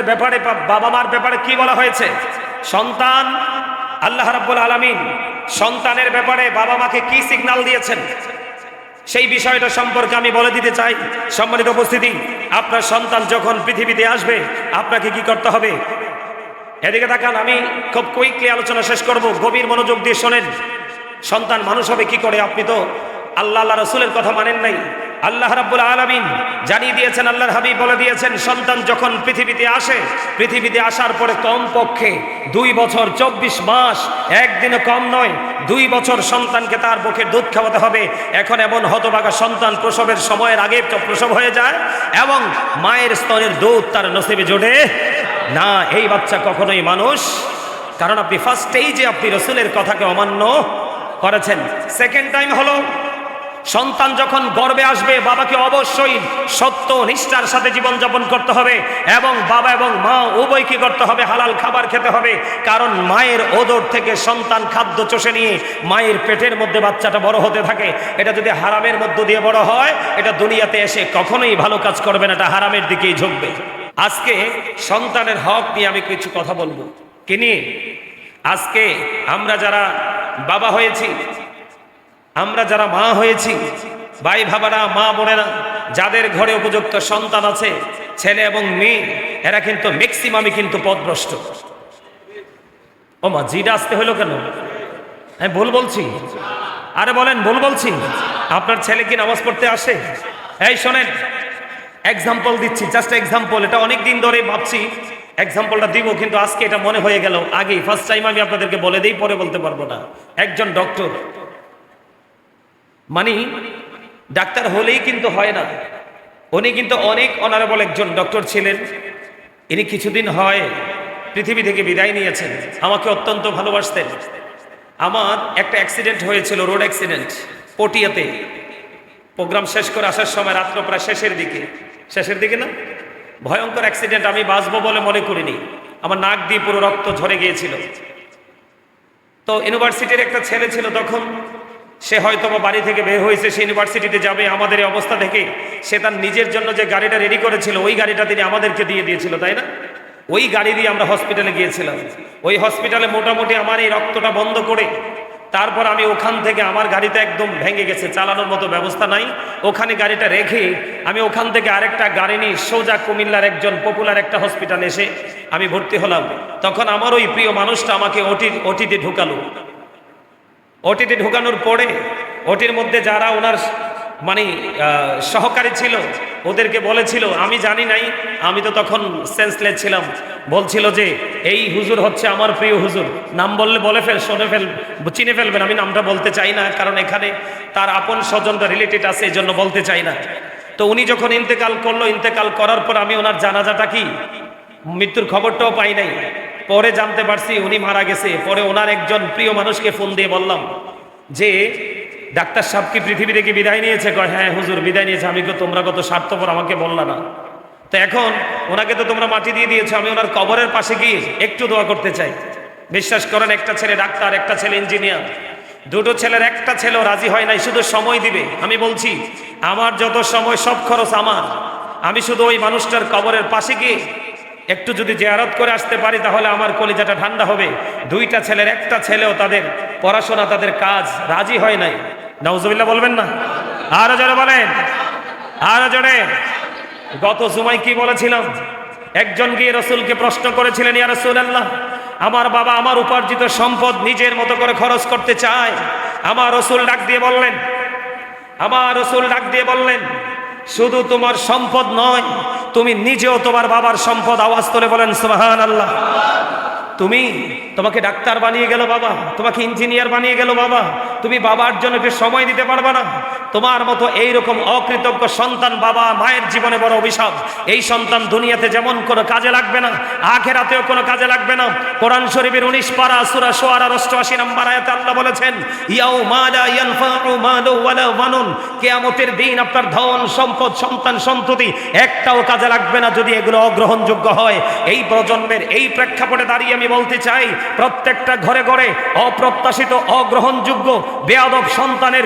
বন্ধুদের ব্যাপারে, বাবা মার ব্যাপারে কি বলা হয়েছে? সন্তান, আল্লাহ রাব্বুল আলামিন সন্তানের ব্যাপারে বাবা মাকে কি সিগন্যাল দিয়েছেন সেই বিষয়টা সম্পর্কে আমি বলে দিতে চাই। সম্মানিত উপস্থিতি, আপনার সন্তান যখন পৃথিবীতে আসবে আপনাকে কি করতে হবে? এদিকে তাকান, আমি খুব কুইকলি আলোচনা শেষ করব, গভীর মনোযোগ দিয়ে শোনেন। সন্তান মানুষ হবে কি করে? আপনি তো আল্লাহ রাসূলের কথা মানেন নাই। আল্লাহ রাব্বুল আলামিন জানিয়ে দিয়েছেন, আল্লাহর হাবিব বলে দিয়েছেন, সন্তান যখন পৃথিবীতে আসে, পৃথিবীতে আসার পরে কমপক্ষে 2 বছর 24 মাস, একদিনও কম নয়, 2 বছর সন্তানকে তার বুকের দুধ খাওয়াতে হবে। এখন এমন হতভাগা সন্তান প্রসবের সময়ের আগে প্রসব হয়ে যায় এবং মায়ের স্তনের দুধ তার নসিবে জোটে না। এই বাচ্চা কখনোই মানুষ, কারণ আপনি ফার্স্টেই যে আপনি রাসূলের কথাকে অমান্য করেছেন। সেকেন্ড টাইম হলো, সন্তান যখন গর্ভে আসবে বাবাকে অবশ্যই সত্য নিষ্ঠার সাথে জীবনযাপন করতে হবে এবং বাবা এবং মা উভয় কি করতে হবে? হালাল খাবার খেতে হবে। কারণ মায়ের ওদর থেকে সন্তান খাদ্য চষে নিয়ে মায়ের পেটের মধ্যে বাচ্চাটা বড় হতে থাকে। এটা যদি হারামের মধ্য দিয়ে বড় হয়, এটা দুনিয়াতে এসে কখনোই ভালো কাজ করবে না, এটা হারামের দিকেই ঝুঁকবে। আজকে সন্তানের হক নিয়ে আমি কিছু কথা বলবো। কি নিয়ে? আজকে আমরা যারা বাবা হয়েছি, আমরা যারা মা হয়েছি, ভাই ভাবারা, মা বোনেরা, যাদের ঘরে উপযুক্ত সন্তান আছে, ছেলে এবং মেয়ে, এরা কিন্তু ম্যাক্সিমামই কিন্তু পথভ্রষ্ট। ও মা, জিটা আসতে হলো কেন? আমি ভুল বলছি? আরে বলেন, ভুল বলছি? আপনার ছেলে কি নামাজ পড়তে আসে? এই শোনেন, এক্সাম্পল দিচ্ছি, জাস্ট এক্সাম্পল। এটা অনেক দিন ধরে ভাবছি এক্সাম্পলটা দিব, কিন্তু আজকে এটা মনে হয়ে গেল। আগেই ফার্স্ট টাইম আমি আপনাদেরকে বলে দিই, পরে বলতে পারবো না। একজন ডক্টর, মানে ডাক্তার হলেই কিন্তু হয় না, উনি কিন্তু অনেক অনারেবল একজন ডক্টর ছিলেন। ইনি কিছুদিন হয় পৃথিবী থেকে বিদায় নিয়েছেন। আমাকে অত্যন্ত ভালোবাসতেন। আমার একটা অ্যাক্সিডেন্ট হয়েছিল, রোড অ্যাক্সিডেন্ট, পটিয়াতে। প্রোগ্রাম শেষ করে আসার সময় রাত্র প্রায় শেষের দিকে না, ভয়ঙ্কর অ্যাক্সিডেন্ট। আমি বাঁচবো বলে মনে করিনি। আমার নাক দিয়ে পুরো রক্ত ঝরে গিয়েছিল। তো ইউনিভার্সিটির একটা ছেলে ছিল তখন, সে হয়তো বাড়ি থেকে বের হয়েছে, সে ইউনিভার্সিটিতে যাবে। আমাদের এই অবস্থা দেখে সে তার নিজের জন্য যে গাড়িটা রেডি করেছিল, ওই গাড়িটা তিনি আমাদেরকে দিয়ে দিয়েছিল, তাই না? ওই গাড়ি দিয়ে আমরা হসপিটালে গিয়েছিলাম। ওই হসপিটালে মোটামুটি আমার এই রক্তটা বন্ধ করে তারপর আমি ওখান থেকে, আমার গাড়িটা একদম ভেঙে গেছে, চালানোর মতো ব্যবস্থা নাই, ওখানে গাড়িটা রেখে আমি ওখান থেকে আরেকটা গাড়ি নিয়ে সোজা কুমিল্লার একজন পপুলার একটা হসপিটালে এসে আমি ভর্তি হলাম। তখন আমার ওই প্রিয় মানুষটা আমাকে ওটিতে ঢুকালো। ওটিতে ঢুকানোর পরে ওটির মধ্যে যারা ওনার মানে সহকারী ছিল, ওদেরকে বলেছিল, আমি জানি নাই, আমি তো তখন সেন্সলেস ছিলাম, বলছিল যে এই হুজুর হচ্ছে আমার প্রিয় হুজুর। নাম বললে চিনে ফেলবেন। আমি নামটা বলতে চাই না, কারণ এখানে তার আপন স্বজনরা রিলেটেড আছে, এই জন্য বলতে চাই না। তো উনি যখন ইন্তেকাল করলো, ইন্তেকাল করার পর আমি ওনার জানাজাটা কি, মৃত্যুর খবরটাও পাই নাই। পরে জানতে পারছি উনি মারা গেছে। পরে ওনার একজন প্রিয় মানুষকে ফোন দিয়ে বললাম যে ডাক্তার সাহেব কি পৃথিবী থেকে বিদায় নিয়েছে? কয় হ্যাঁ হুজুর বিদায় নিয়েছে। আমি তোমরা কত স্বার্থপর, আমাকে বললা না। তো এখন ওনাকে তো তোমরা মাটি দিয়ে দিয়েছো, আমি ওনার কবরের পাশে গিয়ে একটু দোয়া করতে চাই। বিশ্বাস করেন, একটা ছেলে ডাক্তার, একটা ছেলে ইঞ্জিনিয়ার, দুটো ছেলের একটা ছেলেও রাজি হয় নাই, শুধু সময় দিবে। আমি বলছি আমার যত সময় সব খরচ আমার, আমি শুধু ওই মানুষটার কবরের পাশে গিয়ে একটু যদি জিয়ারত করে আসতে পারি তাহলে আমার কলিজাটা ঠান্ডা হবে। দুইটা ছেলের একটা ছেলেও তাদের পড়াশোনা, তাদের কাজ রাজি হয় নাই। নাউজুবিল্লাহ বলবেন না? আরো জোরে বলেন, আরো জোরে। গত জুমায় কি বলেছিলাম? একজন গিয়ে রাসূলকে প্রশ্ন করেছিলেন, ইয়া রাসূলুল্লাহ, আমার বাবা আমার উপার্জিত সম্পদ নিজের মতো করে খরচ করতে চায়। আমার রাসূল ডাক দিয়ে বললেন, শুধু তোমার সম্পদ নয়, তুমি নিজেও তোমার বাবার সম্পদ। আওয়াজ তুলে বলেন সুবহানাল্লাহ। তোমাকে ডাক্তার বানিয়ে গেল বাবা, তোমাকে ইঞ্জিনিয়ার বানিয়ে গেল বাবা, তুমি বাবার জন্য একটু সময় দিতে পারবে না? তোমার মতো এইরকম অকৃতজ্ঞ সন্তান বাবা মায়ের জীবনে বড় অভিশাপ। এই সন্তান দুনিয়াতে যেমন কোনো কাজে লাগবে না, আখিরাতেও কোনো কাজে লাগবে না। কোরআন শরীফের 19 পারা সূরা শুআরা 88 নম্বর আয়াতে আল্লাহ বলেছেন, ইয়াউমা লা ইয়ানফাউ মালু ওয়ালা বানুন, কিয়ামতের দিন আপনার ধন সম্পদ সন্তান সন্ততি একটাও কাজে লাগবে না যদি এগুলো অগ্রহণযোগ্য হয়। এই প্রজন্মের এই প্রেক্ষাপটে দাঁড়িয়ে আমি বলতে চাই, প্রত্যেকটা ঘরে ঘরে অপ্রত্যাশিত অগ্রহণযোগ্য বেয়াদব সন্তানের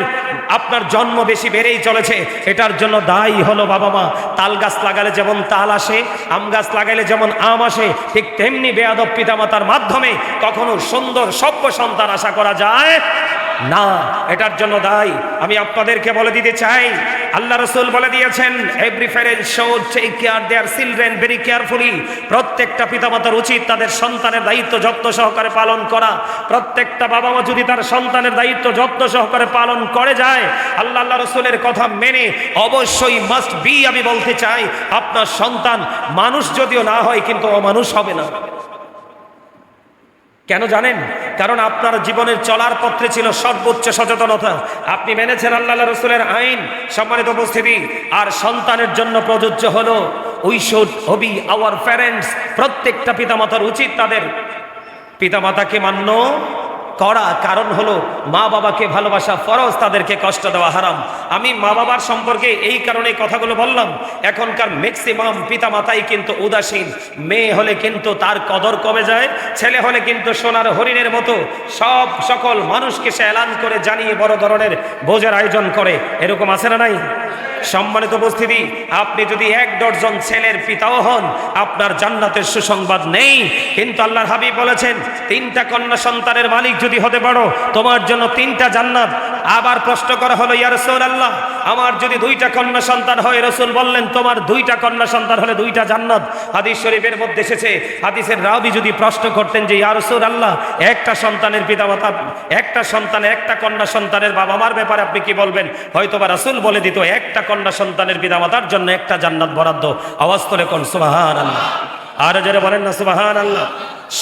আপনার জন্ম বেশি বেড়েই চলেছে, এটার জন্য দায়ী হলো বাবা মা। তাল গাছ লাগালে যেমন তাল আসে, আম গাছ লাগাইলে যেমন আম আসে, ঠিক তেমনি বেয়াদব পিতামাতার মাধ্যমে কখনো সুন্দর সভ্য সন্তান আশা করা যায় না, এটার জন্য দায়ী। আমি আপনাদেরকে বলে দিতে চাই, আল্লাহ রাসূল বলে দিয়েছেন, every parent should take care their children very carefully. প্রত্যেকটা পিতামাতার উচিত তাদের সন্তানের দায়িত্ব যত্ন সহকারে পালন করা। প্রত্যেকটা বাবা মা যদি তার সন্তানের দায়িত্ব যত্ন সহকারে পালন করে যায়, আল্লাহ রাসূলের কথা মেনে, অবশ্যই মাস্ট বি, আমি বলতে চাই, আপনার সন্তান মানুষ যদিও না হয় কিন্তু অমানুষ হবে না। কেন জানেন? কারণ আপনার জীবনের চলার পথে ছিল সর্বোচ্চ সচেতনতা। আপনি মেনেছেন আল্লাহ রাসূলের আইন। সম্মানিত উপস্থিতি, আর সন্তানের জন্য প্রযোজ্য হলো we should Obi our parents. প্রত্যেকটা পিতামাতার উচিত তাদের পিতামাতাকে মান্য করা। কারণ হলো মা বাবাকে ভালোবাসা ফরজ, তাদেরকে কষ্ট দেওয়া হারাম। আমি মা বাবার সম্পর্কে এই কারণে কথাগুলো বললাম। এখনকার ম্যাক্সিমাম পিতামাতাই কিন্তু উদাসীন। মেয়ে হলে কিন্তু তার কদর কমে যায়, ছেলে হলে কিন্তু সোনার হরিণের মতো সকল মানুষকে সে এলান করে জানিয়ে বড় ধরনের ভোজের আয়োজন করে। এরকম আছে না নাই? সম্মানিত উপস্থিতি, আপনি যদি 1 ডজন ছেলের পিতাও হন, আপনার জান্নাতের সুসংবাদ নেই। কিন্তু আল্লাহর হাবিব বলেছেন, 3টা কন্যা সন্তানের মালিক যদি হতে পারো, তোমার জন্য 3টা জান্নাত। আবার প্রশ্ন করা হলো, ইয়া রাসূলুল্লাহ, আমার যদি 2টা কন্যা সন্তান হয়? রাসূল বললেন, তোমার 2টা কন্যা সন্তান হলে 2টা জান্নাত। হাদিস শরীফের মধ্যে এসেছে, হাদিসের রাবী যদি প্রশ্ন করতেন যে ইয়া রাসূলুল্লাহ, একটা সন্তানের পিতামাতা, একটা সন্তানের, একটা কন্যা সন্তানের বাবা মার ব্যাপারে আপনি কি বলবেন? হয়তোবা রাসূল বলে দিত, একটা কন্যা সন্তানের পিতামাতার জন্য একটা জান্নাত বরাদ্দ। আওয়াজ করে কোন সুবহানাল্লাহ, আর যারা বলেন না সুবহানাল্লাহ।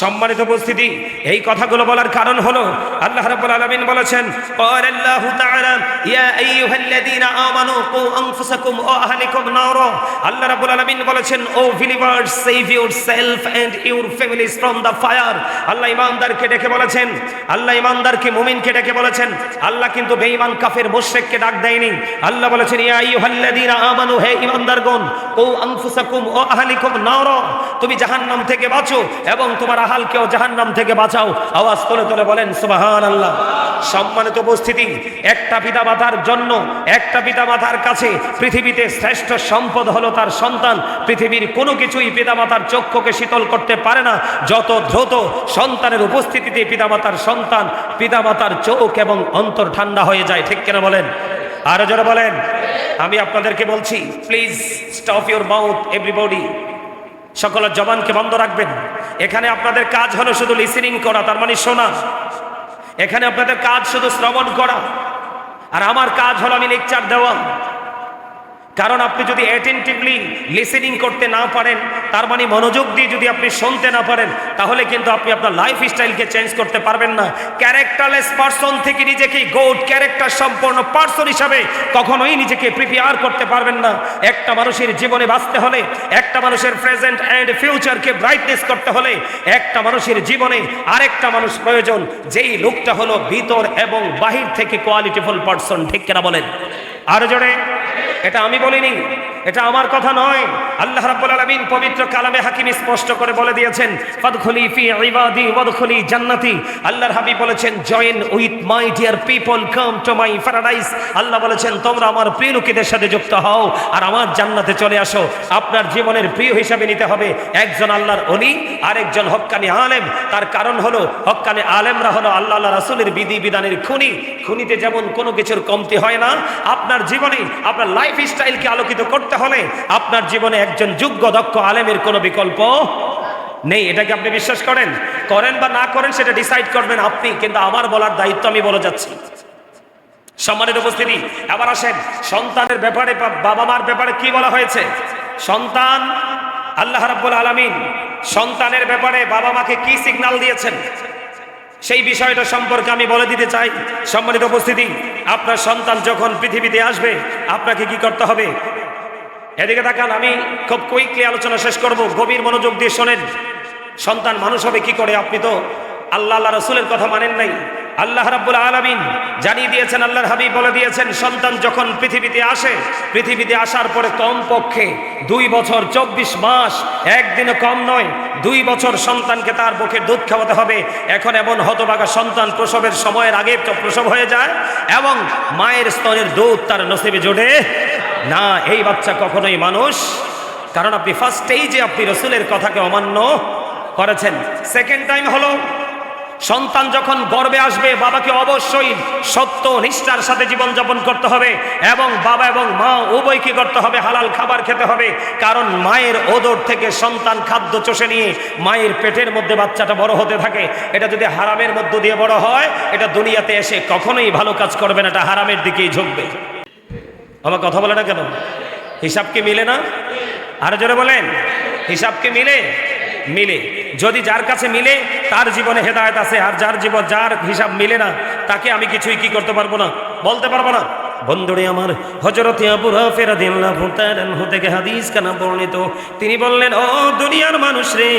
সম্মানিত উপস্থিতি, এই কথাগুলো বলার কারণ হলো আল্লাহ রাব্বুল আলামিন বলেছেন, ক্বালাল্লাহু তাআলা ইয়া আইয়ুহাল্লাযীনা আমানু কু আনফুসাকুম ওয়া আহলিকুম নারা। আল্লাহ রাব্বুল আলামিন বলেছেন, O believers, save yourself and your families from the fire. আল্লাহ ঈমানদারকে ডেকে বলেছেন, আল্লাহ ঈমানদারকে, মুমিনকে ডেকে বলেছেন। আল্লাহ কিন্তু বেঈমান কাফের মুশরিককে ডাক দেয়নি। আল্লাহ বলেছেন, ইয়া আইয়ুহাল্লাযীনা আমানু, হে ঈমানদারগণ, কু আনফুসাকুম ওয়া আহলিকুম নারা, তুমি জাহান্নাম থেকে বাঁচো এবং তোমার আহালকেও জাহান্নাম থেকে বাঁচাও। আওয়াজ করে তোলে বলেন সুবহানাল্লাহ। সম্মানিত উপস্থিতি, একটা পিতামাতার জন্য, একটা পিতামাতার কাছে পৃথিবীতে শ্রেষ্ঠ সম্পদ হলো তার সন্তান। পৃথিবীর কোনো কিছুই পিতামাতার চক্ষুকে শীতল করতে পারে না যত দ্রুত সন্তানের উপস্থিতিতে পিতামাতার চোখ এবং অন্তর ঠান্ডা হয়ে যায়। ঠিক কেন বলেন? আরো যারা বলেন। আমি আপনাদেরকে বলছি, please stop your mouth everybody. সকলের জবানকে বন্ধ রাখবেন। এখানে আপনাদের কাজ হলো শুধু লিসেনিং করা, তার মানে শোনা। এখানে আপনাদের কাজ শুধু শ্রবণ করা, আর আমার কাজ হলো আমি লেকচার দেওয়া। কারণ আপনি যদি অ্যাটেনটিভলি লিসেনিং করতে না পারেন, তার মানে মনোযোগ দিয়ে যদি আপনি শুনতে না পারেন, তাহলে কিন্তু আপনি আপনার লাইফ স্টাইলকে চেঞ্জ করতে পারবেন না। ক্যারেক্টারলেস পারসন থেকে নিজেকে গুড ক্যারেক্টার সম্পন্ন পারসন হিসাবে কখনোই নিজেকে প্রিপেয়ার করতে পারবেন না। একটা মানুষের জীবনে বাঁচতে হলে, একটা মানুষের প্রেজেন্ট অ্যান্ড ফিউচারকে ব্রাইটনেস করতে হলে, একটা মানুষের জীবনে আরেকটা মানুষ প্রয়োজন, যেই লোকটা হলো ভিতর এবং বাহির থেকে কোয়ালিটিফুল পারসন। ঠিক কিনা বলেন? আরো জোরে। এটা আমি বলিনি, এটা আমার কথা নয়। আল্লাহ রাব্বুল আলামিন পবিত্র কালামে হাকিম স্পষ্ট করে বলে দিয়েছেন, ফাদখুলি ফি ইবাদি ওয়াদখুলি জান্নাতি। আল্লাহর হাবিব বলেছেন, join with my dear people, come to my paradise. আল্লাহ বলেছেন, তোমরা আমার প্রিয় লোকেদের সাথে যুক্ত হও আর আমার জান্নাতে চলে আসো। আপনার জীবনের প্রিয় হিসাবে নিতে হবে একজন আল্লাহর ওলি আর একজন হক্কানি আলেম। তার কারণ হলো, হক্কানি আলেমরা হলো আল্লাহ রাসূলের বিধি বিধানের খুনি। খুনিতে যেমন কোনো কিছুর কমতি হয় না, আপনার জীবনে আপনার লাইফ স্টাইলকে আলোকিত করতে হলে আপনার জীবনে একজন যোগ্য দক্ষ আলেমের কোনো বিকল্প নেই। এটাকে আপনি বিশ্বাস করেন বা না করেন সেটা ডিসাইড করবেন আপনি, কিন্তু আমার বলার দায়িত্ব আমি বলে যাচ্ছি। সম্মানিত উপস্থিতি, আবার আসেন সন্তানের ব্যাপারে, বাবা মার ব্যাপারে কি বলা হয়েছে। সন্তান, আল্লাহ রাব্বুল আলামিন সন্তানের ব্যাপারে বাবা মাকে কি সিগন্যাল দিয়েছেন সেই বিষয়টা সম্পর্কে আমি বলে দিতে চাই। সম্মানিত উপস্থিতি, আপনার সন্তান যখন পৃথিবীতে আসবে, আপনাকে কি করতে হবে? এদিকে তাকান, আমি খুব কুইকলি আলোচনা শেষ করব, গভীর মনোযোগ দিয়ে শোনেন। সন্তান মানুষ হবে কি করে? আপনি তো আল্লাহ রাসূলের কথা মানেন নাই, আল্লাহ রাব্বুল আলামিন জানিয়ে দিয়েছেন, আল্লাহর হাবিব বলে দিয়েছেন, সন্তান যখন পৃথিবীতে আসে, পৃথিবীতে আসার পরে কমপক্ষে 2 বছর 24 মাস, একদিনও কম নয়, 2 বছর সন্তানকে তার বুকের দুধ খাওয়াতে হবে। এখন এমন হতভাগা সন্তান প্রসবের সময়ের আগে প্রসব হয়ে যায় এবং মায়ের স্তনের দুধ তার নসিবে জোটে না। এই বাচ্চা কখনোই মানুষ, কারণ আপনি ফার্স্ট স্টেজে আপনি রসুলের কথাকে অমান্য করেছেন। সেকেন্ড টাইম হলো সন্তান যখন গর্ভে আসবে, বাবাকে অবশ্যই সত্য নিষ্ঠার সাথে জীবনযাপন করতে হবে এবং বাবা এবং মা উভয়কে করতে হবে হালাল খাবার খেতে হবে। কারণ মায়ের ওদর থেকে সন্তান খাদ্য চষে নিয়ে মায়ের পেটের মধ্যে বাচ্চাটা বড় হতে থাকে। এটা যদি হারামের মধ্য দিয়ে বড় হয়, এটা দুনিয়াতে এসে কখনোই ভালো কাজ করবে না, এটা হারামের দিকেই ঝুঁকবে। আমার কথা বলে না কেন? হিসাব কি মিলে না? আরো জোরে বলেন, হিসাব কি মিলে? মিলে। যদি যার কাছে মিলে তার জীবনে হেদায়েত আছে, আর যার হিসাব মিলে না তাকে আমি কিছুই কি করতে পারবো না, বলতে পারবো না। বন্ধুরে আমার, হযরত আবু রাফি রাদিয়াল্লাহু তাআলা আনহু থেকে হাদিস কানা বর্ণিত, তিনি বললেন, ও দুনিয়ার মানুষ রে,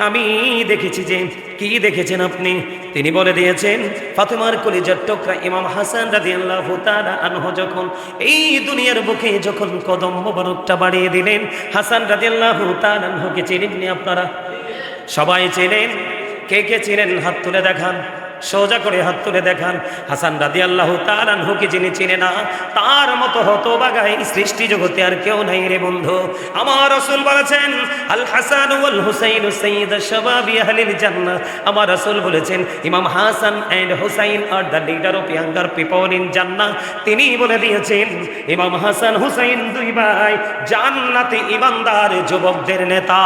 আমি দেখেছি। যে কি দেখেছেন আপনি? তিনি বলে দিয়েছেন, ফাতেমার কলিজার টুকরা ইমাম হাসান রাদিয়াল্লাহু তাআলা আনহু যখন এই দুনিয়ার বুকে যখন কদম মোবারকটা বাড়িয়ে দিলেন, হাসান রাদিয়াল্লাহু তাআলা আনহুকে চিনেননি আপনারা? সবাই চেনেন। কে কে চিনেন হাত তুলে দেখান, সোজা করে হাত তুলে দেখান। হাসান রাদিয়াল্লাহু তাআলা আনহুকে যিনি চিনে না, তার মতো হতভাগা এই সৃষ্টি জগতে আর কেউ নাই রে বন্ধু। আমার রাসূল বলেছেন, আল হাসান ওয়াল হুসাইন সাইয়্যিদুশ শাবাবি আহলিল জান্নাহ। আমার রাসূল বলেছেন, ইমাম Hasan and Husain are the leader of younger people in Jannah. তিনি বলে দিয়েছেন, ইমাম হাসান হুসাইন 2 ভাই জান্নাতি ইমানদার যুবকদের নেতা।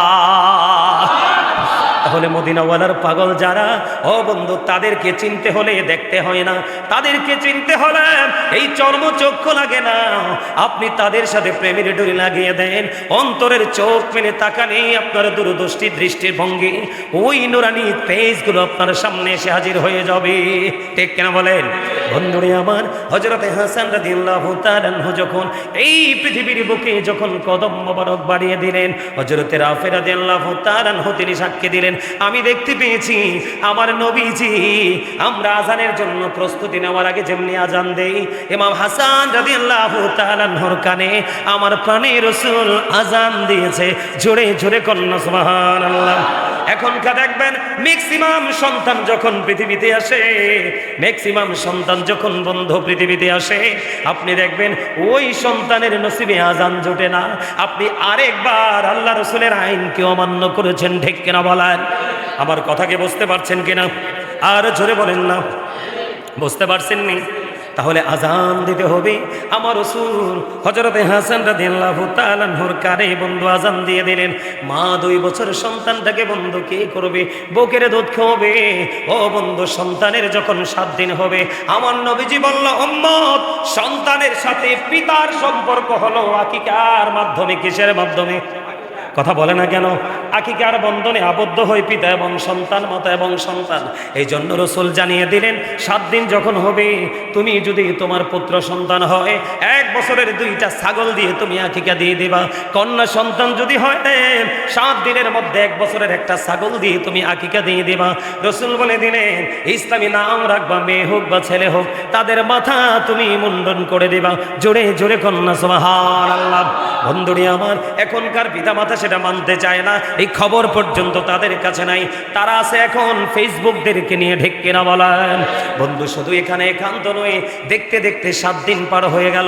তাহলে মদিনাওয়ালার পাগল যারা, ও বন্ধু, তাদেরকে চিনতে হলে দেখতে হয় না, তাদেরকে চিনতে হলে এই চর্মচক্ষু লাগে না। আপনি তাদের সাথে প্রেমের ডোরি লাগিয়ে দেন, অন্তরের চোখ মেলে তাকানে আপনার দূরদৃষ্টি দৃষ্টির ভঙ্গি, ওই নুরানি পেজগুলো আপনার সামনে এসে হাজির হয়ে যাবে। ঠিক কেনা বলেন? বন্ধুরে আমার, হযরতে হাসান রাদিয়াল্লাহু তাআলা আনহু যখন এই পৃথিবীর বুকে যখন কদম মোবারক বাড়িয়ে দিলেন, হযরতে রাফি রাদিয়াল্লাহু তাআলা আনহু তিনি সাক্ষী দিলেন, আমি দেখতে পেয়েছি আমার নবীজি, আমরা আজানের জন্য প্রস্তুতি নেওয়ার আগে যেমনি আজান দেই, ইমাম হাসান রাদিয়াল্লাহু তাআলা আনহুর কানে আমার প্রাণের রাসূল আজান দিয়েছে। জোরে জোরে কন্যা সুবহানাল্লাহ। এখনকার দেখবেন ম্যাক্সিমাম সন্তান যখন পৃথিবীতে আসে, ম্যাক্সিমাম সন্তান যখন বন্ধু পৃথিবীতে আসে, আপনি দেখবেন ওই সন্তানের নসিবে আজান জোটে না। আপনি আরেকবার আল্লাহ রসুলের আইনকে অমান্য করেছেন। ঠিক কিনা বলেন? আমার কথাকে বুঝতে পারছেন কিনা? আর জোরে বলেন না, বুঝতে পারছেন নি? তাহলে আজান দিতে হবে। আমার রাসূল হযরতে হাসান রাদিয়াল্লাহু তাআলা আনহুর কানে বন্ধু আজান দিয়ে দিলেন। মা 2 বছর সন্তানটাকে বন্ধু কে করবে? বুকের দুধ খাওয়াবে। ও বন্ধু, সন্তানের যখন 7 দিন হবে, আমার নবীজি বলল, উম্মত, সন্তানের সাথে পিতার সম্পর্ক হলো আকিকার মাধ্যমে। কিসের মাধ্যমে? কথা বলে না কেন? আকিকার বন্ধনে আবদ্ধ হয়ে পিতা এবং সন্তান, মাতা এবং সন্তান। এই জন্য রাসূল জানিয়ে দিলেন, 7 দিন যখন হবে, তুমি যদি তোমার পুত্র সন্তান হয়, 1 বছরের 2টা ছাগল দিয়ে তুমি আকিকা দিয়ে দিবা। কন্যা সন্তান যদি হয়, 7 দিনের মধ্যে 1 বছরের একটা ছাগল দিয়ে তুমি আকিকা দিয়ে দিবা। রাসূল বলে দিলেন, ইসলামী নাম রাখবা, মেয়ে হোক বা ছেলে হোক, তাদের মাথা তুমি মুন্ডন করে দিবা। জোরে জোরে কন্যা সুবহানাল্লাহ। বন্ধুরি আমার, এখনকার পিতা মাতা সেটা মানতে চায় না। এই খবর পর্যন্ত তাদের কাছে নাই। তারা আছে এখন ফেসবুকদেরকে নিয়ে। ঢেক কিনা বলেন? বন্ধু, শুধু এখানে একান্ত নয়, দেখতে দেখতে 7 দিন পার হয়ে গেল।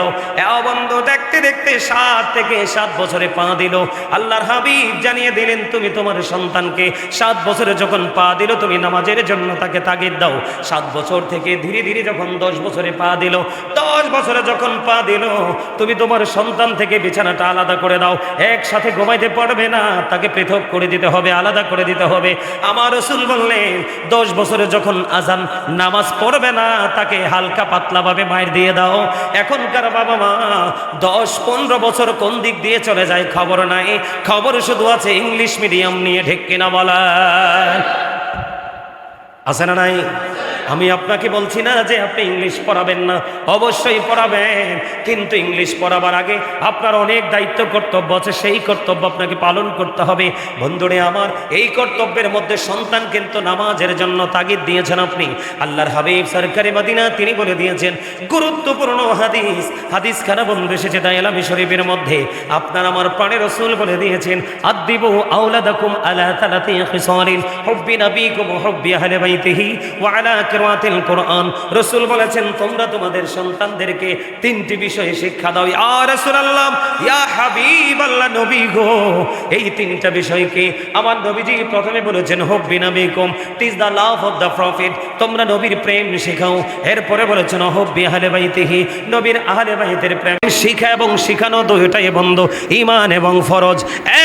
বন্ধু, দেখতে দেখতে 7 থেকে 7 বছরে পা দিল। আল্লাহর হাবিব জানিয়ে দিলেন, তুমি তোমার সন্তানকে 7 বছরে যখন পা দিল, তুমি নামাজের জন্য তাকে তাগিদ দাও। 7 বছর থেকে ধীরে ধীরে যখন 10 বছরে পা দিল, 10 বছরে যখন পা দিল, তুমি তোমার সন্তান থেকে বিছানাটা আলাদা করে দাও। একসাথে ঘুমাইতে পারবে না, তাকে পৃথক করে দিতে হবে, আলাদা করে দিতে হবে। আমার রাসূল বললেন, 10 বছরে যখন আজান নামাজ পড়বে না, তাকে হালকা পাতলা ভাবে মায়ের দিয়ে দাও। এখনকার বাবা মা 10-15 বছর কোন দিক দিয়ে চলে যায় খবর নাই। খবর শুধু আছে ইংলিশ মিডিয়াম নিয়ে। ঢেক কিনা বলেন? আছে না নাই? আমি আপনাকে বলছি না যে আপনি ইংলিশ পড়াবেন না, অবশ্যই পড়াবেন, কিন্তু ইংলিশ পড়াবার আগে আপনার অনেক দায়িত্ব কর্তব্য আছে, সেই কর্তব্য আপনাকে পালন করতে হবে। বন্ধুরে আমার, এই কর্তব্যের মধ্যে সন্তান কিন্তু নামাজের জন্য তাগিদ দিয়েছেন আপনি। আল্লাহর হাবিব সরকারে মদিনা তিনি বলে দিয়েছেন গুরুত্বপূর্ণ হাদিস খানা বন্ধু এসেছে দায়ালামি শরীফের মধ্যে। আপনার আমার প্রাণের রাসূল বলে দিয়েছেন আদিবু আওলাদাকুম আলা তালাতি খিসালিন হুব্বি নবীকুম হুব্বি আহলে বাইতিহি ওয়া আলা কিরাতিল কুরআন। রাসূল বলেছেন তোমরা তোমাদের সন্তানদেরকে তিনটি বিষয়ে শিক্ষা দাও। ইয়া রাসূলুল্লাহ, ইয়া হাবিবাল্লাহ, নবী গো, এই তিনটা বিষয়কে আমার নবীজি প্রথমে বলেছেন হুব্বি নবীকুম, it's the love of the prophet, তোমরা নবীর প্রেম শেখাও। এরপরে বলেছেন হুব্বি আহলে বাইতিহি, নবীর আহলে বাইতের প্রেম শিখা এবং শিখানো দুইটাই বন্ধু, ঈমান এবং ফরজ।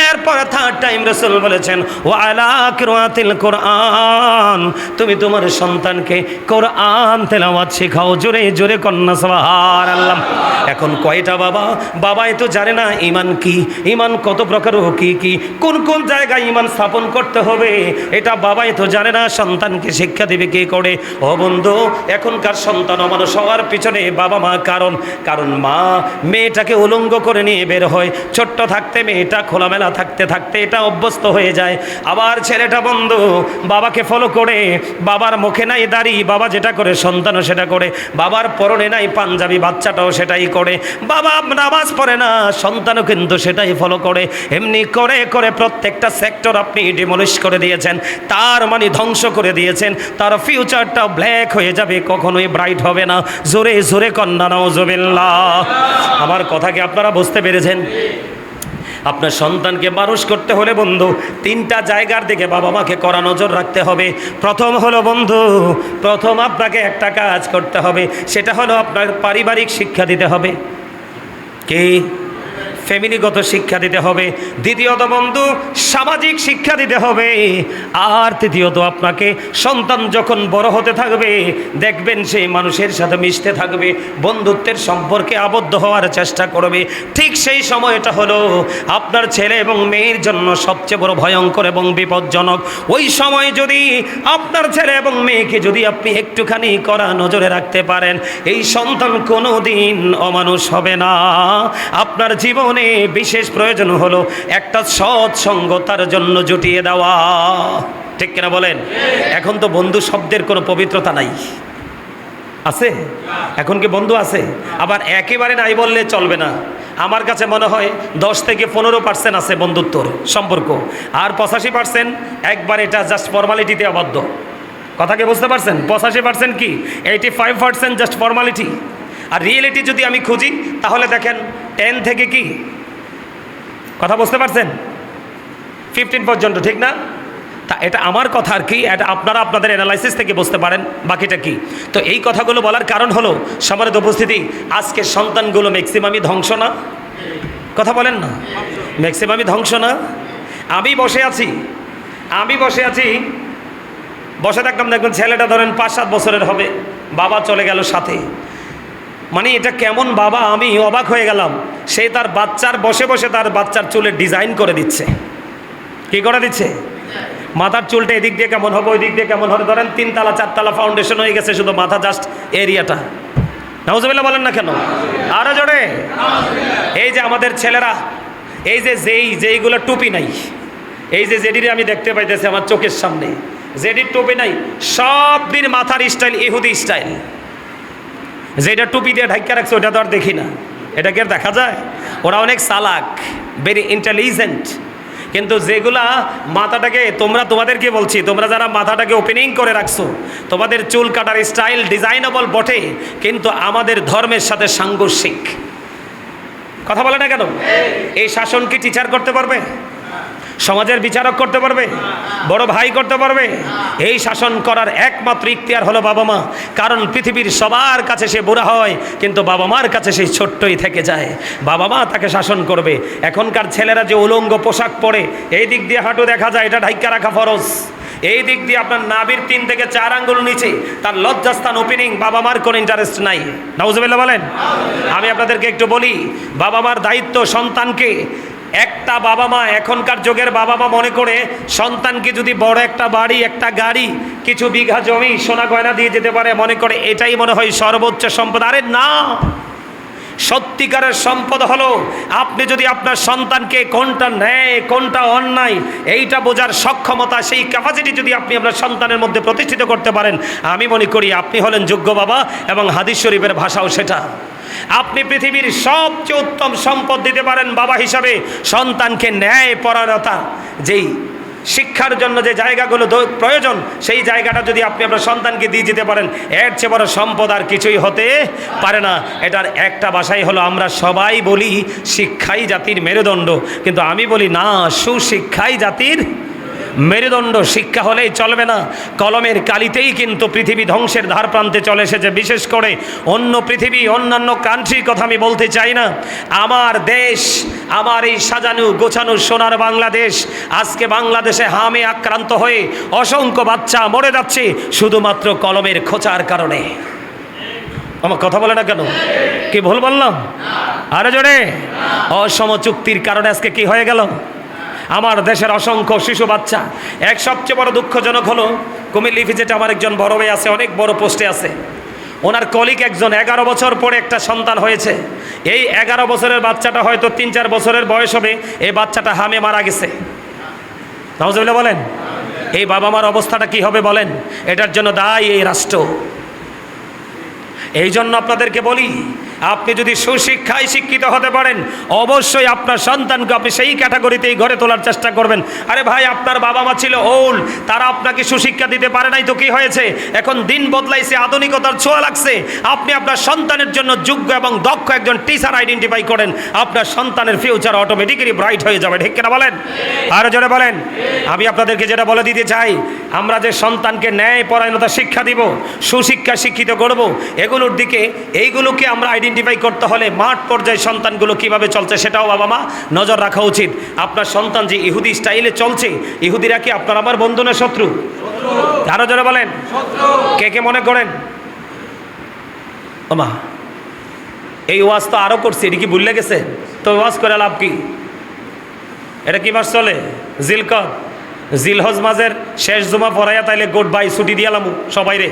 এরপর থার্ড টাইম রাসূল বলেছেন ওয়া আলা কিরাতিল কুরআন, তুমি তোমার সন্তানকে কোরআন তেলাওয়াত শেখাও। জোরে জোরে কন্যা সুবহানাল্লাহ। এখন কয়টা বাবাই তো জানে না ঈমান কি, ঈমান কত প্রকার, কি কি কোন কোন জায়গায় ঈমান স্থাপন করতে হবে, এটা বাবাই তো জানে না, সন্তানকে শিক্ষা দেবে কে করে? ও বন্ধু, এখনকার সন্তান অমানুষ হওয়ার পিছনে বাবা মা কারণ মা মেয়েটাকে উলঙ্গ করে নিয়ে বের হয়। ছোট্ট থাকতে মেয়েটা খোলামেলা থাকতে থাকতে এটা অভ্যস্ত হয়ে যায়। আবার ছেলেটা বন্ধু বাবাকে ফলো করে, বাবার মুখে নাই দাড়ি, বাবা যেটা করে সন্তানও সেটা করে, বাবার পরনে নাই পাঞ্জাবি, বাচ্চাটাও সেটাই করে, বাবা নামাজ পড়ে না, সন্তানও কিন্তু সেটাই ফলো করে। এমনি করে করে প্রত্যেকটা সেক্টর আপনি ডিমলিশ করে দিয়েছেন, তার মানে ধ্বংস করে দিয়েছেন, তার ফিউচারটা ব্ল্যাক হয়ে যাবে, কখনোই ব্রাইট হবে না। জোরে জোরে কন্যা নাউজুবিল্লাহ। আমার কথা কি আপনারা বুঝতে পেরেছেন? আপনার সন্তানকে মানুষ করতে হলে বন্ধু তিনটা জায়গার দিকে বাবা মাকে কড়া নজর রাখতে হবে। প্রথম হলো বন্ধু, প্রথম আপনাকে একটা কাজ করতে হবে, সেটা হলো আপনার পারিবারিক শিক্ষা দিতে হবে। কি? ফ্যামিলিগত শিক্ষা দিতে হবে। দ্বিতীয়ত বন্ধু সামাজিক শিক্ষা দিতে হবে। আর তৃতীয়ত আপনাকে সন্তান যখন বড় হতে থাকবে দেখবেন সেই মানুষের সাথে মিশতে থাকবে, বন্ধুত্বের সম্পর্কে আবদ্ধ হওয়ার চেষ্টা করবে। ঠিক সেই সময়টা হলো আপনার ছেলে এবং মেয়ের জন্য সবচেয়ে বড় ভয়ঙ্কর এবং বিপজ্জনক। ওই সময় যদি আপনার ছেলে এবং মেয়েকে যদি আপনি একটুখানি কড়া নজরে রাখতে পারেন, এই সন্তান কোনো দিন অমানুষ হবে না। আপনার জীবনে বিশেষ প্রয়োজন হলো একটা সৎসঙ্গ তার জন্য জুটিয়ে দেওয়া। ঠিক কিনা বলেন? এখন তো বন্ধু শব্দের কোনো পবিত্রতা নাই, আছে? এখন কি বন্ধু আছে? আবার একেবারে নাই বললে চলবে না। আমার কাছে মনে হয় 10 থেকে 15% আছে বন্ধুত্বর সম্পর্ক, আর 85% একবার এটা জাস্ট ফর্মালিটিতে আবদ্ধ। কথাকে বুঝতে পারছেন? 85% কি, 85% জাস্ট ফর্মালিটি। আর রিয়েলিটি যদি আমি খুঁজি তাহলে দেখেন 10 থেকে কি, কথা বুঝতে পারছেন, 15 পর্যন্ত, ঠিক না? তা এটা আমার কথা আর কি, এটা আপনারা আপনাদের অ্যানালাইসিস থেকে বুঝতে পারেন বাকিটা কি। তো এই কথাগুলো বলার কারণ হলো সম্মানিত উপস্থিতি, আজকের সন্তানগুলো ম্যাক্সিমামই ধ্বংস না? কথা বলেন না, ম্যাক্সিমামই ধ্বংস না? আমি বসে আছি বসে থাকলাম, দেখবেন ছেলেটা ধরেন 5-7 বছরের হবে, বাবা চলে গেল সাথে। মানে এটা কেমন বাবা, আমি অবাক হয়ে গেলাম। সে তার বাচ্চার বসে বসে তার বাচ্চার চুলে ডিজাইন করে দিচ্ছে। কি করে দিচ্ছে? মাথার চুলটা এদিক দিয়ে কেমন হবে, ওই দিক দিয়ে কেমন হবে, ধরেন 3 তলা 4 তলা ফাউন্ডেশন হয়ে গেছে, শুধু মাথা জাস্ট এরিয়াটা। নাউজুবিল্লাহ বলেন না কেন? আরো জোরে। এই যে আমাদের ছেলেরা, এই যে যেইগুলো টুপি নাই, এই যে জেডিরে আমি দেখতে পাইতেছি আমার চোখের সামনে, জেডির টুপি নাই, সব দিন মাথার স্টাইল ইহুদি স্টাইল। যেটা টুপি দিয়ে ঢাকা রাখছে ওটা তো আর দেখি না, এটাকে আর দেখা যায়? ওরা অনেক চালাক, ভেরি ইন্টেলিজেন্ট। কিন্তু যেগুলা মাথাটাকে, তোমাদেরকে বলছি, তোমরা যারা মাথাটাকে ওপেনিং করে রাখছো, তোমাদের চুল কাটার স্টাইল ডিজাইনেবল বটে, কিন্তু আমাদের ধর্মের সাথে সাংঘর্ষিক। কথা বলে না কেন? এই শাসন কি টিচার করতে পারবে? সমাজের বিচারক করতে পারবে? বড় ভাই করতে পারবে? এই শাসন করার একমাত্র ইখতিয়ার হলো বাবা মা। কারণ পৃথিবীর সবার কাছে সে বুড়া হয়, কিন্তু বাবা মার কাছে সেই ছোট্টই থেকে যায়। বাবা মা তাকে শাসন করবে। এখনকার ছেলেরা যে উলঙ্গ পোশাক পরে, এই দিক দিয়ে হাঁটু দেখা যায়, এটা ঢাইকা রাখা ফরজ। এই দিক দিয়ে আপনার নাভির 3 থেকে 4 আঙ্গুল নিচে তার লজ্জাস্থান ওপেনিং, বাবা মার কোনো ইন্টারেস্ট নাই। নাউজুবিল্লাহ বলেন। আমি আপনাদেরকে একটু বলি, বাবা মার দায়িত্ব সন্তানকে একটা বাবা মা, এখনকার যুগের বাবা মা মনে করে সন্তানকে যদি বড় একটা বাড়ি, একটা গাড়ি, কিছু বিঘা জমি, সোনা গয়না দিয়ে যেতে পারে, মনে করে এটাই মনে হয় সর্বোচ্চ সম্পদ। আরে না, সত্যিকারের সম্পদ হলো আপনি যদি আপনার সন্তানকে কোনটা ন্যায় কোনটা অন্যায় এইটা বোঝার সক্ষমতা, সেই ক্যাপাসিটি যদি আপনি আপনার সন্তানের মধ্যে প্রতিষ্ঠিত করতে পারেন, আমি মনে করি আপনি হলেন যোগ্য বাবা। এবং হাদিস শরীফের ভাষাও সেটা। আপনি পৃথিবীর সবচেয়ে উত্তম সম্পদ দিতে পারেন বাবা হিসাবে সন্তানকে ন্যায় পরায়ণতা, যেই শিক্ষার জন্য যে জায়গাগুলো প্রয়োজন, সেই জায়গাটা যদি আপনি আপনার সন্তানকে দিয়ে যেতে পারেন, এর চেয়ে বড় সম্পদ আর কিছুই হতে পারে না। এটার একটা ভাষাই হলো, আমরা সবাই বলি শিক্ষাই জাতির মেরুদণ্ড, কিন্তু আমি বলি না, সুশিক্ষাই জাতির মেরুদণ্ড। শিক্ষা হলেই চলবে না, কলমের কালিতেই কিন্তু পৃথিবী ধ্বংসের ধার প্রান্তে চলে এসেছে। বিশেষ করে অন্য পৃথিবী, অন্যান্য কান্ট্রির কথা আমি বলতে চাই না। আমার দেশ, আমার এই সাজানো গোছানো সোনার বাংলাদেশ, আজকে বাংলাদেশে হামে আক্রান্ত হয়ে অসংখ্য বাচ্চা মরে যাচ্ছে শুধুমাত্র কলমের খোঁচার কারণে। আমার কথা বলে না কেন? কি ভুল বললাম? আরে জোরে। অসম চুক্তির কারণে আজকে কি হয়ে গেল? আমার দেশের অসংখ্য শিশু বাচ্চা। এক সবচেয়ে বড় দুঃখজনক হলো, কুমিল্লা ইপিজেডে আমার একজন বড় ভাই আছে, অনেক বড় পোস্টে আছে। ওনার কলিগ একজন 11 বছর পরে একটা সন্তান হয়েছে। এই 11 বছরের বাচ্চাটা হয়তো 3-4 বছরের বয়স হবে, এই বাচ্চাটা হামে মারা গেছে। নাউজুবিল্লাহ বলেন। এই বাবা মার অবস্থাটা কি হবে বলেন? এটার জন্য দায়ী এই রাষ্ট্র। এই জন্য আপনাদেরকে বলি, আপনি যদি সুশিক্ষায় শিক্ষিত হতে পারেন, অবশ্যই আপনার সন্তানকে আপনি সেই ক্যাটাগরিতেই গড়ে তোলার চেষ্টা করবেন। আরে ভাই, আপনার বাবা মা ছিল ওল্ড, তারা আপনাকে সুশিক্ষা দিতে পারে নাই তো কি হয়েছে? এখন দিন বদলাইছে, আধুনিকতার ছোঁয়া লাগছে। আপনি আপনার সন্তানের জন্য যোগ্য এবং দক্ষ একজন টিচার আইডেন্টিফাই করেন, আপনার সন্তানের ফিউচার অটোমেটিক্যালি ব্রাইট হয়ে যাবে। ঠিক কিনা বলেন? আরো জোরে বলেন। আমি আপনাদেরকে যেটা বলে দিতে চাই, আমরা যে সন্তানকে ন্যায় পরায়ণতা শিক্ষা দিব, সুশিক্ষা শিক্ষিত করব, এগুলোর দিকে, এইগুলোকে আমরা আইডেন্টিফাই করতে হলে মাঠ পর্যায়ে সন্তানগুলো কিভাবে চলছে সেটাও বাবা মা নজর রাখা উচিত। আপনার সন্তান যে ইহুদি স্টাইলে চলছে, ইহুদিরা কি আপনার আমার বন্ধু না শত্রু? আরো জোরে বলেন। কে কে মনে করেন? ওমা, এই ওয়াজ তো আরো করছে, এটা কি ভুলে গেছে? তো ওয়াজ করে লাভ কি? এটা কি মাস চলে? জিলকদ, জিলহজ মাসের শেষ জুমা পড়াইয়া তাইলে গুড বাই ছুটি দিয়ালাম সবাই রে।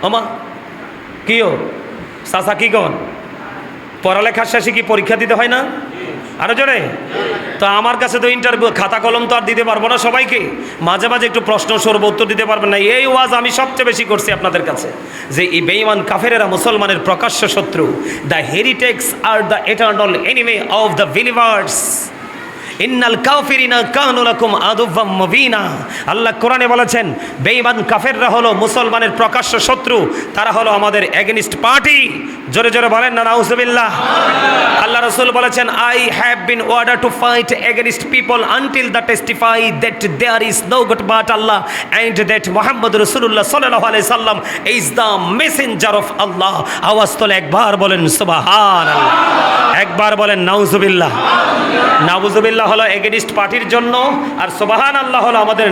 ওমা কিও চাচা কি কন? পড়ালেখার শেষে কি পরীক্ষা দিতে হয় না? আরো জোরে। তো আমার কাছে তো ইন্টারভিউ, খাতা কলম তো আর দিতে পারবো না সবাইকে। মাঝে মাঝে একটু প্রশ্ন সরব, উত্তর দিতে পারবেন না। এই ওয়াজ আমি সবচেয়ে বেশি করছি আপনাদের কাছে, যে এই বেঈমান কাফেরেরা মুসলমানের প্রকাশ্য শত্রু। The heretics are the eternal enemy of the believers. ইন্নাল কাফিরিনা কানু লাকুম আদুওয়াম মুবিনা। আল্লাহ কোরআনে বলেছেন, বেঈমান কাফেররা হলো মুসলমানের প্রকাশ্য শত্রু, তারা হলো আমাদের এগেনিস্ট পার্টি। জোরে জোরে বলেন না নাউজুবিল্লাহ। আল্লাহ রাসূল বলেছেন, I have been order to fight against people until the testify that there is no god but Allah and that Muhammad রাসূলুল্লাহ সাল্লাল্লাহু আলাইহি সাল্লাম is the messenger of Allah. আওয়াজ তোলে একবার বলেন সুবহানাল্লাহ, একবার বলেন নাউজুবিল্লাহ। নাউজুবিল্লাহ হলো এগেনিস্ট পার্টির জন্য, আর সুবহানাল্লাহ হলো আমাদের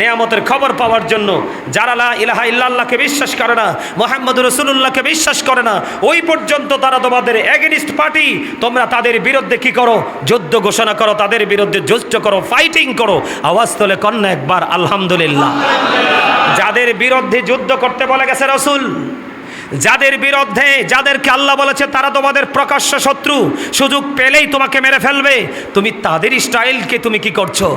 নেয়ামতের খবর পাওয়ার জন্য। যারা লা ইলাহা ইল্লাল্লাহকে বিশ্বাস করে না, মুহাম্মদ রাসূলুল্লাহকে বিশ্বাস করে না, ওই পর্যন্ত তারা তোমাদের এগেনিস্ট পার্টি। তোমরা তাদের বিরুদ্ধে কি করো? যুদ্ধ ঘোষণা করো, তাদের বিরুদ্ধে যুদ্ধ করো, ফাইটিং করো। আওয়াজ তোলে কন্যা একবার আলহামদুলিল্লাহ। যাদের বিরুদ্ধে যুদ্ধ করতে বলে গেছে রাসূল, যাদের বিরুদ্ধে, যাদেরকে আল্লাহ বলেছে তারা তোমাদের প্রকাশ্য শত্রু, সুযোগ পেলেই তোমাকে মেরে ফেলবে, তুমি তাদের স্টাইলকে তুমি কি করছো?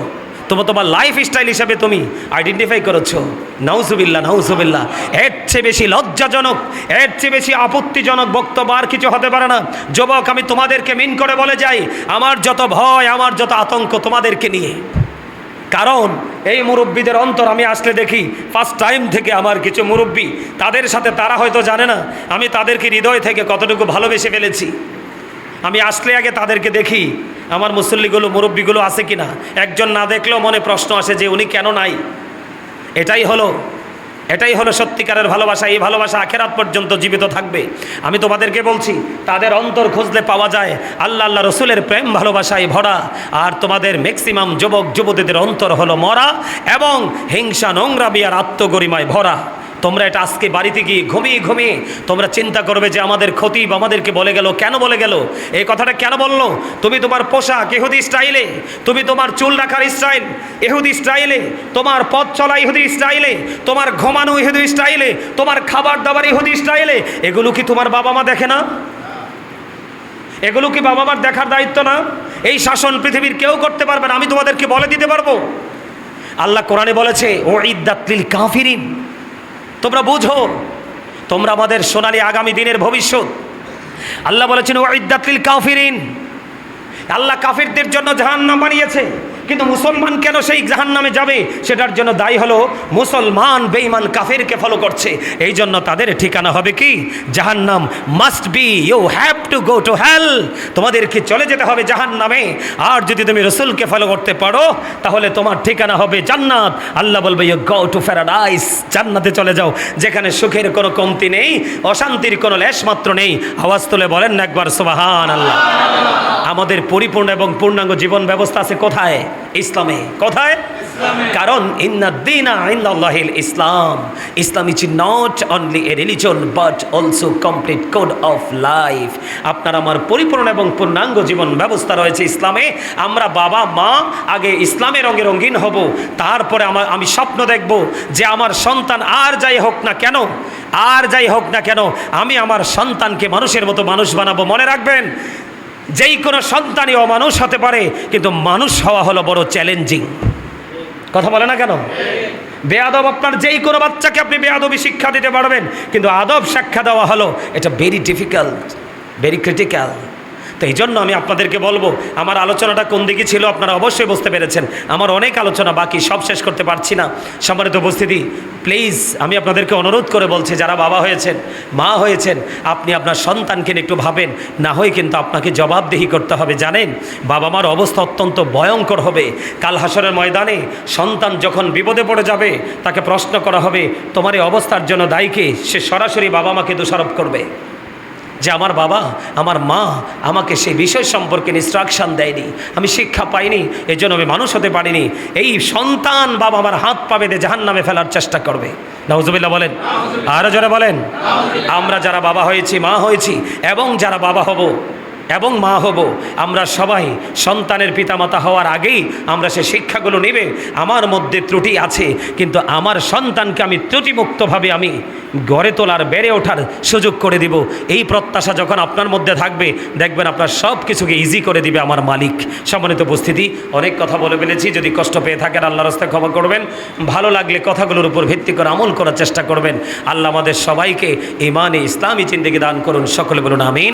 তোমার লাইফ স্টাইল হিসাবে তুমি আইডেন্টিফাই করেছো। নাউজুবিল্লাহ, নাউজুবিল্লাহ। এর চেয়ে বেশি লজ্জাজনক, এর চেয়ে বেশি আপত্তিজনক বক্তব্য আর কিছু হতে পারে না। যুবক, আমি তোমাদেরকে মিন করে বলে যাই, আমার যত ভয়, আমার যত আতঙ্ক তোমাদেরকে নিয়ে। কারণ এই মুরব্বীদের অন্তর আমি আসলে দেখি, ফার্স্ট টাইম থেকে আমার কিছু মুরব্বী, তাদের সাথে তারা হয়তো জানে না আমি তাদেরকে হৃদয় থেকে কতটুকু ভালোবেসে ফেলেছি। আমি আসলে আগে তাদেরকে দেখি, আমার মুসল্লিগুলো, মুরব্বীগুলো আছে কিনা। একজন না দেখলেও মনে প্রশ্ন আসে যে উনি কেন নাই। এটাই হলো সত্যিকারের ভালোবাসা। এই ভালোবাসা আখেরাত পর্যন্ত জীবিত থাকবে। আমি তোমাদেরকে বলছি, তাদের অন্তর খুঁজলে পাওয়া যায় আল্লাহ রসুলের প্রেম ভালোবাসায় ভরা। আর তোমাদের ম্যাক্সিমাম যুবক যুবতীদের অন্তর হলো মরা এবং হিংসা, নোংরামি আর আত্মগরিমায় ভরা। তোমরা এটা আজকে বাড়িতে গিয়ে ঘুমিয়ে ঘুমিয়ে তোমরা চিন্তা করবে যে আমাদের খতিব আমাদেরকে বলে গেল, কেন বলে গেল, এই কথাটা কেন বললো? তুমি তোমার পোশাক ইহুদি স্টাইলে, তুমি তোমার চুল রাখার স্টাইল ইহুদি স্টাইলে, তোমার পথ চলা ইহুদি স্টাইলে, তোমার ঘুমানো ইহুদি স্টাইলে, তোমার খাবার দাবার ইহুদি স্টাইলে, এগুলো কি তোমার বাবা মা দেখে না? এগুলো কি বাবা মার দেখার দায়িত্ব না? এই শাসন পৃথিবীর কেউ করতে পারবে না, আমি তোমাদেরকে বলে দিতে পারবো। আল্লাহ কোরআনে বলেছে ও ইদ্দাত লিল কাফিরিন, তোমরা বুঝো, তোমরা আমাদের সোনালী আগামী দিনের ভবিষ্যৎ। আল্লাহ বলেছেন ও ইদ্দাত লিল কাফিরিন, আল্লাহ কাফিরদের জন্য জাহান্নাম বানিয়েছে, কিন্তু মুসলমান কেন সেই জাহান্নামে যাবে? সেটার জন্য দায়ী হলো মুসলমান বেঈমান কাফিরকে ফলো করছে, এই জন্য তাদের ঠিকানা হবে কি? জাহান্নাম। Must be, you have to go to hell, তোমাদেরকে চলে যেতে হবে জাহান্নামে। আর যদি তুমি রসুলকে ফলো করতে পারো তাহলে তোমার ঠিকানা হবে জান্নাত। আল্লাহ বলবে ইউ গো টু প্যারাডাইস, জান্নাতে চলে যাও, যেখানে সুখের কোনো কমতি নেই, অশান্তির কোনো লেশ মাত্র নেই। আওয়াজ তুলে বলেন না একবার সুবহানাল্লাহ। আমাদের পরিপূর্ণ এবং পূর্ণাঙ্গ জীবন ব্যবস্থা আছে কোথায়? ইসলামে। কোথায়? কারণ ইন্নাদ-দীনা ইনদাল্লাহিল ইসলাম, Islam is not only a religion but also complete code of life. আপনার আমার পরিপূর্ণ এবং পূর্ণাঙ্গ জীবন ব্যবস্থা রয়েছে ইসলামে। আমরা বাবা মা আগে ইসলামের রঙে রঙিন হব, তারপরে আমি স্বপ্ন দেখব যে আমার সন্তান আর যাই হোক না কেন, আর যাই হোক না কেন, আমি আমার সন্তানকে মানুষের মতো মানুষ বানাবো। মনে রাখবেন, যেই কোনো সন্তানই অমানুষ হতে পারে, কিন্তু মানুষ হওয়া হলো বড় চ্যালেঞ্জিং। কথা বলে না কেন? বেয়াদব, আপনার যেই কোনো বাচ্চাকে আপনি বেয়াদবি শিক্ষা দিতে পারবেন, কিন্তু আদব শিক্ষা দেওয়া হলো এটা ভেরি ডিফিকাল্ট, ভেরি ক্রিটিক্যাল। তো এই জন্য আমি আপনাদেরকে বলবো, আমার আলোচনাটা কোন দিকে ছিল আপনারা অবশ্যই বুঝতে পেরেছেন। আমার অনেক আলোচনা বাকি, সব শেষ করতে পারছি না। সম্মানিত উপস্থিতি, প্লিজ আমি আপনাদেরকে অনুরোধ করে বলছি, যারা বাবা হয়েছেন, মা হয়েছেন, আপনি আপনার সন্তানকে নিয়ে একটু ভাবেন, না হয় কিন্তু আপনাকে জবাবদিহি করতে হবে। জানেন, বাবা মার অবস্থা অত্যন্ত ভয়ঙ্কর হবে। কাল হাসরের ময়দানে সন্তান যখন বিপদে পড়ে যাবে, তাকে প্রশ্ন করা হবে তোমার এই অবস্থার জন্য দায়ী কে? সে সরাসরি বাবা মাকে দোষারোপ করবে যে আমার বাবা আমার মা আমাকে সেই বিষয় সম্পর্কে ইনস্ট্রাকশন দেয়নি, আমি শিক্ষা পাইনি, এই জন্য আমি মানুষ হতে পারিনি। এই সন্তান বাবা আমার হাত পা বেঁধে জাহান্নামে ফেলার চেষ্টা করবে। নাউজুবিল্লাহ বলেন, আরো জোরে বলেন। আমরা যারা বাবা হয়েছি, মা হয়েছি, এবং যারা বাবা হব এবং মা হব, আমরা সবাই সন্তানের পিতামাতা হওয়ার আগেই আমরা সে শিক্ষাগুলো নেবে। আমার মধ্যে ত্রুটি আছে, কিন্তু আমার সন্তানকে আমি ত্রুটিমুক্তভাবে আমি গড়ে তোলার, বেড়ে ওঠার সুযোগ করে দিব। এই প্রত্যাশা যখন আপনার মধ্যে থাকবে, দেখবেন আপনার সব কিছুকে ইজি করে দিবে আমার মালিক। সম্মানিত উপস্থিতি, অনেক কথা বলে ফেলেছি, যদি কষ্ট পেয়ে থাকেন আল্লাহর রাস্তায় ক্ষমা করবেন। ভালো লাগলে কথাগুলোর উপর ভিত্তি করে আমল করার চেষ্টা করবেন। আল্লাহ আমাদের সবাইকে ঈমানে ইসলামী জিন্দেগি দান করুন। সকলে বলুন আমিন।